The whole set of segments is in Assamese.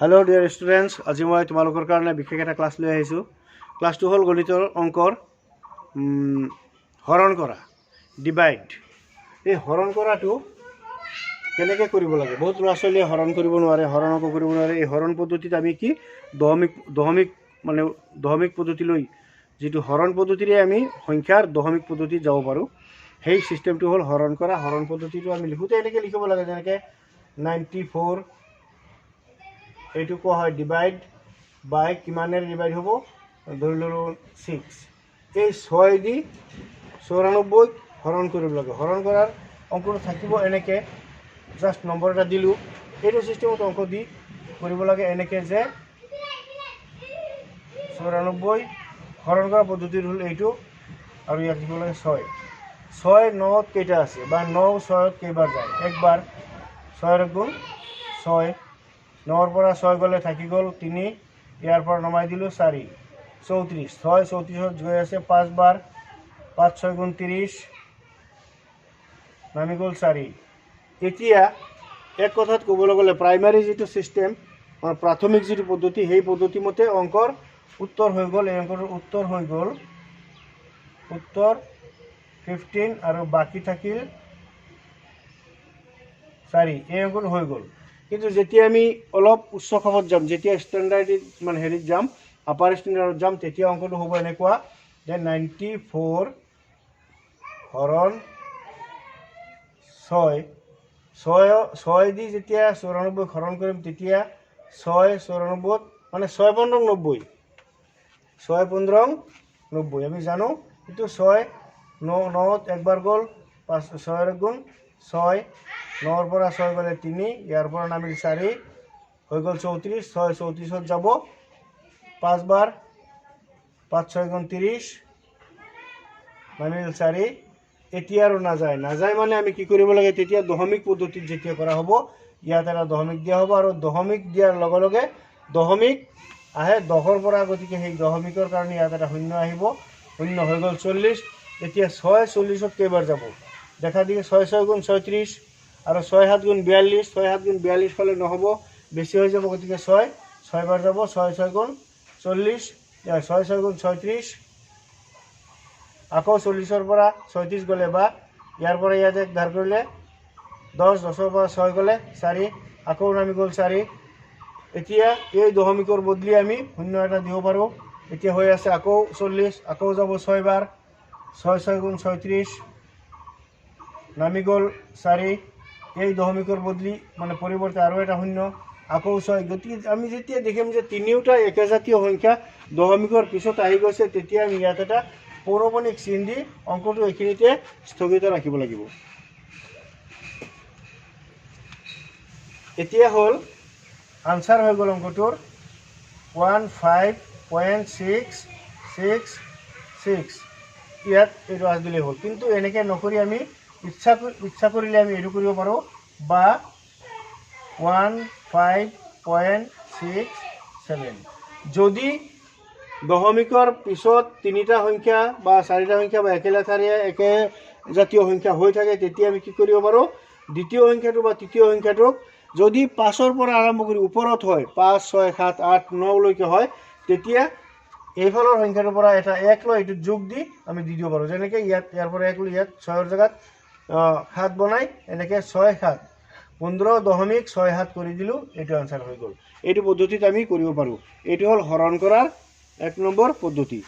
हेलो डियर स्टूडेंट्स, आज मैं तुम्हारे कारण विशेष एक क्लास लै क्लास हल गणितर अंकर हरण करा डिवाइड। ये हरण कराटो केनेके करिब लागे। बहुत लरा छालीये हरण करिब नोवारे, हरणको करिब नोवारे। ये हरण पद्धतित आमी कि दशमिक माने दशमिक पद्धति लई जितु हरण पद्धतिरे आमी संख्यार दशमिक पद्धति जाब पारो। সেই सिस्टेमটো हल हरण करा। हरण पद्धतिটো आमी लिखोते এনেকে लिखिब लागे, जेनेके 94 এইটো কোৱা হয় ডিভাইড বাই কিমানেৰে ডিভাইড হ'ব, ধৰি ললো 6। এই 6 দি 94 হৰণ কৰিব লাগে। হৰণ কৰাৰ অংকটো থাকিব এনেকে, জাস্ট নম্বৰ এটা দিলোঁ। এইটো চিষ্টেমত অংক দি কৰিব লাগে এনেকে যে 94 হৰণ কৰা পদ্ধতিটো হ'ল এইটো, আৰু ইয়াত লিখিব লাগে 6। 6 9 কেইটা আছে বা 9 6 কেইবাৰ যায়? একবাৰ। 6 গুণ 6, 9 পৰা 6 গ'লে থাকি গ'ল 3, ইয়াৰ পৰা নমাই দিলোঁ 4, 34। 6 34 গৈ আছে 5 বাৰ, 5 6 গুণ 30, নামি গ'ল 4। এতিয়া এক কথাত ক'বলৈ গ'লে প্ৰাইমাৰী যিটো ছিষ্টেম, প্ৰাথমিক যিটো পদ্ধতি, সেই পদ্ধতি মতে অংকৰ উত্তৰ হৈ গ'ল। এই অংকৰ উত্তৰ হৈ গ'ল উত্তৰ 15 আৰু বাকী থাকিল 4। এই অংকটো হৈ গ'ল। কিন্তু যেতিয়া আমি অলপ উচ্চ খাপত যাম, যেতিয়া ষ্টেণ্ডাৰ্ড মানে হেৰিত যাম, আপাৰ ষ্টেণ্ডাৰ্ডত যাম, তেতিয়া অংকটো হ'ব এনেকুৱা যে 94 হৰণ 6। 6 দি যেতিয়া 94 হৰণ কৰিম, তেতিয়া 6 94 মানে 6 15 90, 6 15 90। আমি জানো কিন্তু 6 9 একবাৰ গ'ল, 5 6 গুণ 6, 9 পৰা 6 গ'লে 3, ইয়াৰ পৰা নামিল 4, হৈ গ'ল 34। 6 34 যাব 5 বাৰ, 5 6 গুণ 30, নামিল 4। এতিয়া আৰু নাযায় মানে আমি কি কৰিব লাগে, তেতিয়া দশমিক পদ্ধতিত যেতিয়া কৰা হ'ব, ইয়াত এটা দশমিক দিয়া হ'ব, আৰু দশমিক দিয়াৰ লগে লগে দশমিক আহে 10ৰ পৰা, গতিকে সেই দশমিকৰ কাৰণে ইয়াত এটা শূন্য আহিব। শূন্য হৈ গ'ল 40। এতিয়া 6 40ত কেইবাৰ যাব দেখা দিয়ে? 6 6 গুণ 36, আৰু 6 7 গুণ 42। 6 7 গুণ 42 হ'লে নহ'ব, বেছি হৈ যাব, গতিকে 6 6 বাৰ যাব। 6 6 গুণ 40, 6 6 গুণ 36, আকৌ 40ৰ পৰা 36 গ'লে বা ইয়াৰ পৰা ইয়াতে ধাৰ কৰিলে 10, 10ৰ পৰা 6 গ'লে 4, আকৌ নামি গ'ল 4। এতিয়া এই দশমিকৰ বদলি আমি শূন্য এটা দিব পাৰোঁ। এতিয়া হৈ আছে আকৌ 40, আকৌ যাব 6 বাৰ, 6 6 গুণ 36, নামি গ'ল 4। এই দশমিকৰ বদলি মানে পৰিৱৰ্তে আৰু এটা শূন্য, আকৌ 6। গতিকে আমি যেতিয়া দেখিম যে তিনিওটা একেজাতীয় সংখ্যা দশমিকৰ পিছত আহি গৈছে, তেতিয়া আমি ইয়াত এটা পৌৰমণিক চিন দি অংকটো এইখিনিতে স্থগিত ৰাখিব লাগিব। এতিয়া হ'ল আনচাৰ হৈ গ'ল অংকটোৰ 15.666। ইয়াত এইটো আজ দিলেই হ'ল। কিন্তু এনেকৈ নকৰি আমি ইচ্ছা কৰিলে আমি এইটো কৰিব পাৰোঁ, বা 15.67। যদি দশমিকৰ পিছত তিনিটা সংখ্যা বা চাৰিটা সংখ্যা বা একে জাতীয় সংখ্যা হৈ থাকে, তেতিয়া আমি কি কৰিব পাৰোঁ, দ্বিতীয় সংখ্যাটো বা তৃতীয় সংখ্যাটোক যদি 5ৰ পৰা আৰম্ভ কৰি ওপৰত হয়, 5 6 7 8 9লৈকে হয়, তেতিয়া এইফালৰ সংখ্যাটোৰ পৰা এটা 1 লৈ এইটো যোগ দি আমি দি দিব পাৰোঁ। যেনেকৈ ইয়াৰ পৰা 1 লৈ ইয়াত 6ৰ জেগাত 7 বনাই এনেকৈ 6 7 15.67 কৰি দিলোঁ। এইটো আনচাৰ হৈ গ'ল। এইটো পদ্ধতিত আমি কৰিব পাৰোঁ। এইটো হ'ল হৰণ কৰাৰ 1 নম্বৰ পদ্ধতি।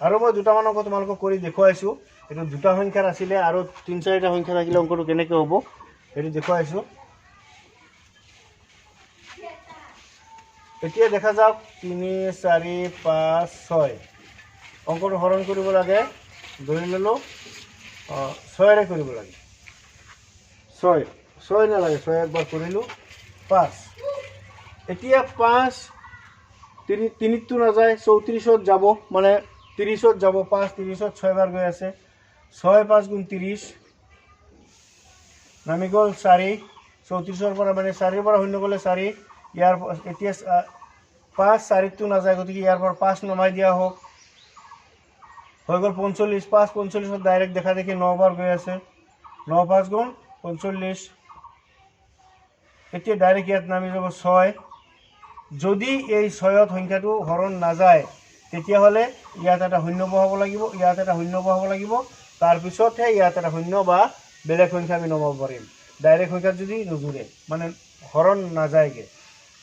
আৰু মই দুটামান অংক তোমালোকক কৰি দেখুৱাইছোঁ। এইটো দুটা সংখ্যাৰ আছিলে, আৰু 3 4টা সংখ্যা থাকিলে অংকটো কেনেকৈ হ'ব সেইটো দেখুৱাইছোঁ। এতিয়া দেখা যাওক 3 4 5 6 অংকটো হৰণ কৰিব লাগে। ধৰি ল'লোঁ 6ৰে কৰিব লাগে। 6 নালাগে, 6 একবাৰ কৰিলোঁ 5। এতিয়া 5 3টো নাযায়, 34ত যাব, মানে 30ত যাব। 5 30ত 6 বাৰ গৈ আছে। 6 5 গুণ 30, নামি গ'ল 4। 34ৰ পৰা মানে 4ৰ পৰা শূন্য গ'লে 4। ইয়াৰ এতিয়া 5 4টো নাযায়, গতিকে ইয়াৰ পৰা 5 নমাই দিয়া হওক, হৈ গ'ল 45। 5 45ত ডাইৰেক্ট দেখা দেখি 9 বাৰ গৈ আছে। 9 5 গুণ 45, এতিয়া ডাইৰেক্ট ইয়াত নামি যাব 6 যদি এই 6ত সংখ্যাটো হৰণ নাযায় তেতিয়াহ'লে ইয়াত এটা শূন্য বহাব লাগিব ইয়াত এটা শূন্য বহাব লাগিব তাৰপিছতহে ইয়াত এটা শূন্য বা বেলেগ সংখ্যা আমি নমাব পাৰিম ডাইৰেক্ট সংখ্যাত যদি নুজুৰে মানে হৰণ নাযায়গে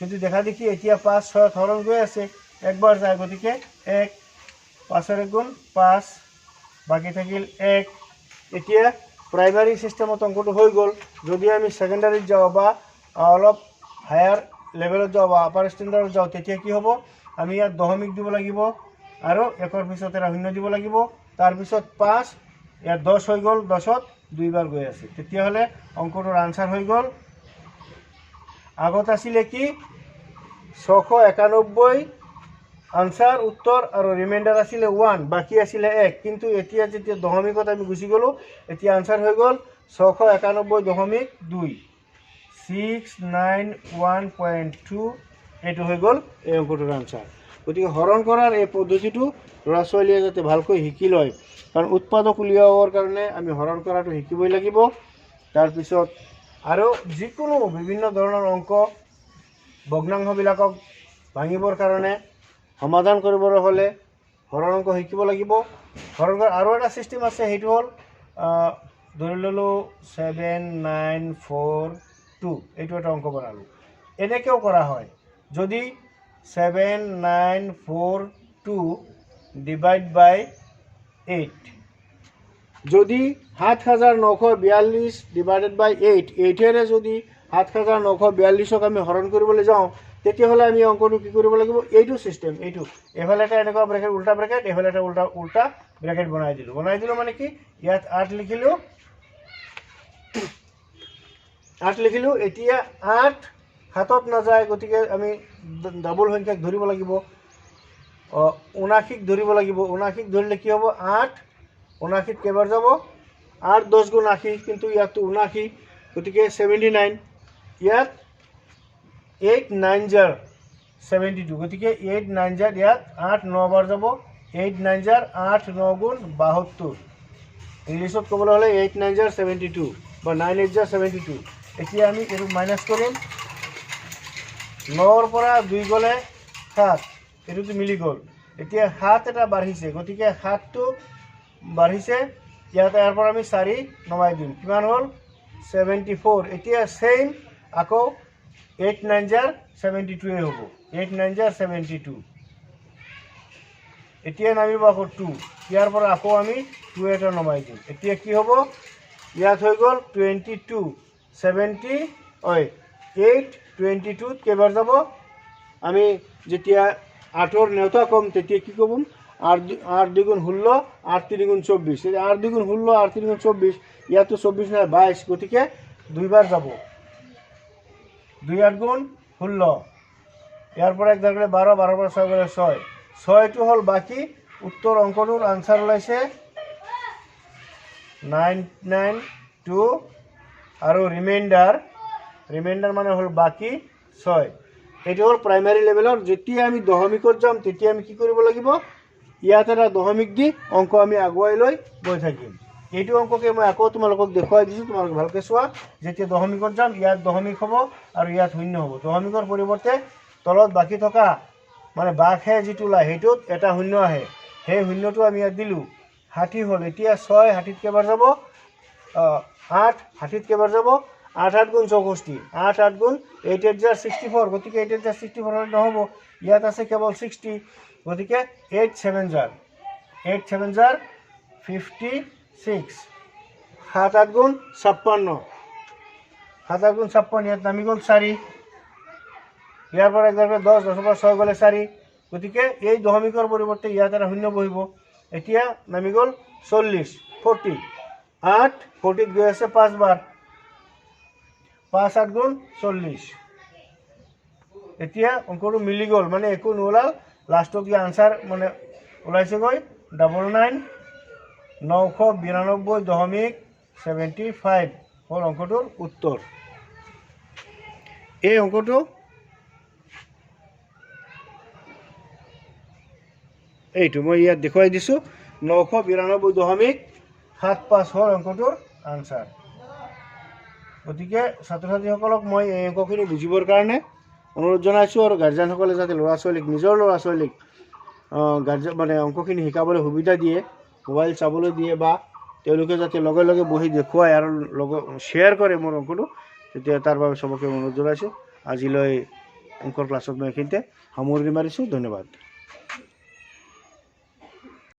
কিন্তু দেখা দেখি এতিয়া 5 6ত হৰণ গৈ আছে একবাৰ যায় গতিকে 1 5 ৰ গুণ 5 বাকি থাকিল 1 এতিয়া প্ৰাইমাৰী সিস্টেমত অংকটো হৈ গ'ল যদি আমি সেকেন্ডাৰীত যাওঁ বা অলপ হায়াৰ লেভেলত যাওঁ বা আপাৰ ষ্টেণ্ডাৰ্ডত যাওঁ তেতিয়া কি হ'ব আমি ইয়াত দশমিক দিব লাগিব আৰু একৰ পিছত এটা শূন্য দিব লাগিব তাৰপিছত 5 ইয়াত 10 হৈ গ'ল 10ত দুইবাৰ গৈ আছে তেতিয়াহ'লে অংকটোৰ আনসাৰ হৈ গ'ল আগত আছিল কি 691 আনসার উত্তর আর রিমাইন্ডার আসলে 1 বাকি আসলে 1 কিন্তু এতিয়া যেতিয়া দশমিকত আমি গুছি গলো এতিয়া আনসার হৈ গল 691.2 691.2 এটো হৈ গল এই অঙ্কটোৰ আনসাৰ গতিকে হৰণ কৰাৰ এই পদ্ধতিটো ল'ৰা ছোৱালীয়ে যাতে ভালকৈ শিকি লয় কাৰণ উৎপাদক উলিয়াবৰ কাৰণে আমি হৰণ কৰাটো শিকিবই লাগিব তাৰপিছত আৰু যিকোনো বিভিন্ন ধৰণৰ অংক ভগ্নাংশবিলাকক ভাঙিবৰ কাৰণে সমাধান কৰিবলৈ হলে হৰণ অংক শিকিব লাগিব হৰণ কৰাৰ আৰু এটা সিস্টেম আছে হেতু হল ধৰি ললো 7942 এইটো এটা অংক বনালো এনেকেও কৰা হয় যদি 7942 ডিভাইড বাই 8 যদি 7942 ডিভাইডেড বাই 8 8 এৰে যদি 7942ক আমি হৰণ কৰিবলৈ যাওঁ তেতিয়াহ'লে আমি অংকটো কি কৰিব লাগিব এইটো সিস্টেম এইটো এফালে এটা এনেকুৱা ব্ৰেকেট উল্টা ব্ৰেকেট এফালে এটা উল্টা ব্ৰেকেট বনাই দিলো মানে কি ইয়াত 8 লিখিলো এতিয়া 8 হাতত নাযায় গতিকে আমি ডাবল সংখ্যাক ধৰিব লাগিব 79ক ধৰিব লাগিব 79ক ধৰিলে কি হ'ব 8 79ত কেইবাৰ যাব 8 10 গুণ 80 কিন্তু ইয়াত 79 গতিকে 79 ইয়াত 8 9 jar 72 গতিকে 8 9 jar ইয়াত 8 9 বাৰ যাব 8 9 jar 8 9 গুণ 72 ইংলিছত ক'বলৈ হলে 8 9 jar 72 বা 9 8 jar 72 এতিয়া আমি এটো মাইনাস কৰিম 9 ৰ পৰা 2 গলে 7 এটোটো মিলি গল এতিয়া 7 এটা বাঢ়িছে গতিকে 7 টো বাঢ়িছে ইয়াত ইয়াৰ পৰা আমি 4 নমাই দিম কিমান হল 74 এতিয়া সেম আকৌ 8 9 jar 72 হ'ব 8 9 jar 72 এতিয়া নামিব আকৌ 2 ইয়াৰ পৰা আকৌ আমি 2 এটা নমাই দিম এতিয়া কি হ'ব ইয়াত হৈ গল 22 70 ওই 8 22 কেবাৰ যাব আমি যেতিয়া 8 ৰ নেউতা কম তেতিয়া কি কম 8 দুগুণ 16 8 3 গুণ 24 8 দুগুণ 16 8 3 গুণ 24 ইয়াতো 24 নাই 22 গতিকে দুইবাৰ যাব 2 8 গুণ 16 ইয়াৰ পৰা এক দাগলে 12 12 পৰা 6 গলে 6 6 টো হল বাকি উত্তৰ অংকটোৰ আনসাৰ ওলাইছে 992 আৰু ৰিমাইন্ডাৰ মানে হল বাকি 6 এটো হল প্ৰাইমাৰী লেভেলৰ যেতিয়া আমি দশমিকত যাম তেতিয়া আমি কি কৰিব লাগিব ইয়াত এটা দশমিক দি অংক আমি আগুৱাই লৈ গৈ থাকিম এইটো অংককে মই আকৌ তোমালোকক দেখুৱাই দিছো তোমালোক ভালকে চোৱা যেতিয়া দশমিকত যাম ইয়াত দশমিক হ'ব আৰু ইয়াত শূন্য হ'ব দশমিকৰ পৰিৱৰ্তে তলত বাকি থকা মানে বাখে যেটো লাই হেতুত এটা শূন্য আহে সেই শূন্যটো আমি ইয়াত দিলু 60 হল এতিয়া 6 60ত কেবাৰ যাব 8 60ত কেবাৰ যাব 8 8 গুণ 64 8 8 গুণ 8 8 jar 64 গতিকে 8 8 jar 64 হলে নহব ইয়াত আছে কেৱল 60 গতিকে 8 7 jar 56 7 8 গুণ 56 7 8 গুণ 56 ইয়াত নামি গল 4 ইয়াৰ পৰা একবাৰ 10 10 পৰা 6 গলে 4 গতিকে এই দশমিকৰ পৰিৱৰ্তে ইয়াত এটা শূন্য বহিব এতিয়া নামি গল 40 40 8 40 গৈ আছে 5 বাৰ 5 8 গুণ 40 এতিয়া অংকটো মিলি গল মানে একো নোলাল লাষ্টত কি আনসাৰ মানে ওলাইছে গৈ 999.75 হল অংকটোৰ উত্তৰ এই অংকটো এইটো মই ইয়াত দেখুৱাই দিছো 992.75 হল অংকটোৰ আনসাৰ গতিকে ছাত্ৰ ছাত্ৰীসকলক মই এই অংকখিনি বুজিবৰ কাৰণে অনুৰোধ জনাইছোঁ আৰু গাৰ্জেনসকলে যাতে ল'ৰা ছোৱালীক নিজৰ ল'ৰা ছোৱালীক মানে অংকখিনি শিকাবলৈ সুবিধা দিয়ে, মোবাইল চাবলৈ দিয়ে বা তেওঁলোকে যাতে লগে লগে বহি দেখুৱায় আৰু শ্বেয়াৰ কৰে মোৰ অংকটো, তেতিয়া তাৰ বাবে চবকে অনুৰোধ জনাইছোঁ। আজিলৈ অংকৰ ক্লাছত মই এইখিনিতে সামৰণি মাৰিছোঁ। ধন্যবাদ।